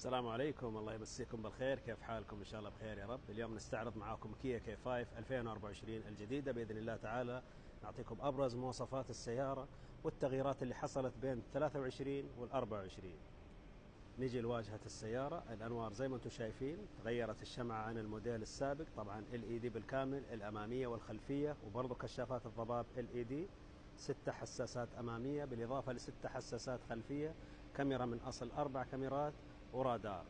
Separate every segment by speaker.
Speaker 1: السلام عليكم، الله يمسيكم بالخير. كيف حالكم؟ إن شاء الله بخير يا رب. اليوم نستعرض معاكم كيا كي 5 2024 الجديدة بإذن الله تعالى. نعطيكم أبرز مواصفات السيارة والتغييرات اللي حصلت بين 23 وال 24. نيجي لواجهة السيارة. الأنوار زي ما انتم شايفين تغيرت الشمعة عن الموديل السابق، طبعا LED بالكامل الأمامية والخلفية، وبرضه كشافات الضباب LED. 6 حساسات أمامية بالإضافة ل6 حساسات خلفية، كاميرا من أصل 4 كاميرات ورادار.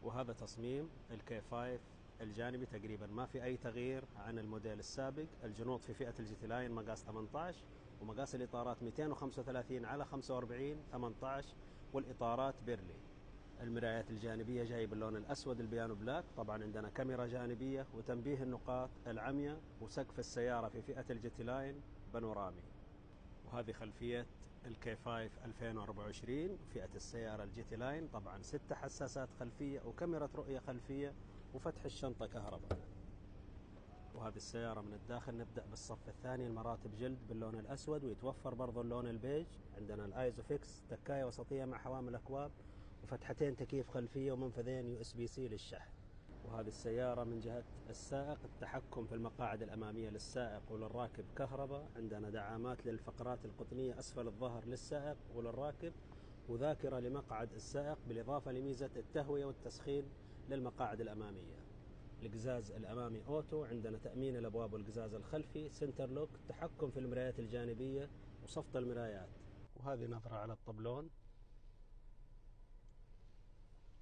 Speaker 1: وهذا تصميم الكي 5 الجانبي، تقريبا ما في أي تغيير عن الموديل السابق. الجنوط في فئة الجي لاين مقاس 18، ومقاس الإطارات 235 على 45 18، والإطارات بيرلي. المرايات الجانبية جاي باللون الأسود البيانو بلاك. طبعا عندنا كاميرا جانبية وتنبيه النقاط العمياء، وسقف السيارة في فئة الجي لاين بانورامي. وهذه خلفية الكي 5 2024 فئة السيارة الجي لاين. طبعا 6 حساسات خلفية وكاميرا رؤية خلفية، وفتح الشنطة كهرباء. وهذه السيارة من الداخل نبدأ بالصف الثاني، المراتب جلد باللون الأسود، ويتوفر برضو اللون البيج. عندنا الايزوفيكس، تكاية وسطية مع حوامل أكواب، وفتحتين تكييف خلفية، ومنفذين USB للشحن. وهذه السيارة من جهة السائق، التحكم في المقاعد الأمامية للسائق وللراكب كهرباء. عندنا دعامات للفقرات القطنية أسفل الظهر للسائق وللراكب، وذاكرة لمقعد السائق، بالإضافة لميزة التهوية والتسخين للمقاعد الأمامية. القزاز الأمامي أوتو. عندنا تأمين الأبواب والقزاز الخلفي، سنتر لوك، تحكم في المرايات الجانبية وصفط المرايات. وهذه نظرة على الطبلون.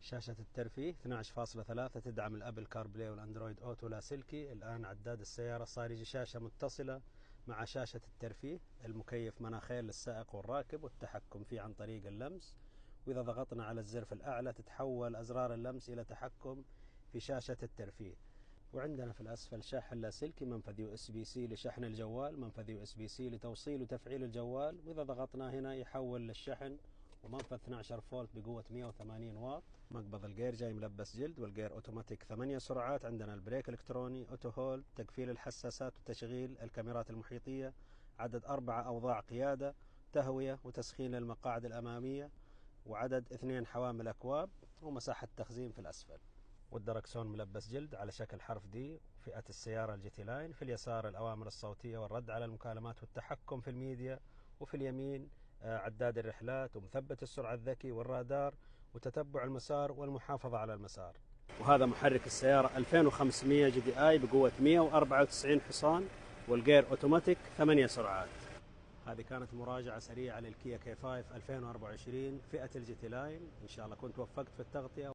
Speaker 1: شاشة الترفيه 12.3 تدعم الأبل كار بلاي والأندرويد أوتو لاسلكي. الآن عداد السيارة صار يجي شاشة متصلة مع شاشة الترفيه. المكيف مناخير للسائق والراكب، والتحكم فيه عن طريق اللمس. وإذا ضغطنا على الزر في الأعلى تتحول أزرار اللمس إلى تحكم في شاشة الترفيه. وعندنا في الأسفل شاحن لاسلكي، منفذ USB-C لشحن الجوال، منفذ USB-C لتوصيل وتفعيل الجوال. وإذا ضغطنا هنا يحول للشحن، ومنفذ 12 فولت بقوة 180 واط. مقبض الجير جاي ملبس جلد، والجير اوتوماتيك 8 سرعات. عندنا البريك الكتروني، اوتو هولد، تقفيل الحساسات وتشغيل الكاميرات المحيطية. عدد 4 أوضاع قيادة، تهوية وتسخين للمقاعد الأمامية، وعدد 2 حوامل أكواب، ومساحة تخزين في الأسفل. والدركسون ملبس جلد على شكل حرف دي. فئة السيارة الجي لاين. في اليسار الأوامر الصوتية والرد على المكالمات والتحكم في الميديا، وفي اليمين عداد الرحلات ومثبت السرعة الذكي والرادار وتتبع المسار والمحافظة على المسار. وهذا محرك السيارة 2500 GDI بقوة 194 حصان، والجير اوتوماتيك 8 سرعات. هذه كانت مراجعة سريعة للكيا كي 5 2024 فئة الجي لاين. إن شاء الله كنت وفقت في التغطية.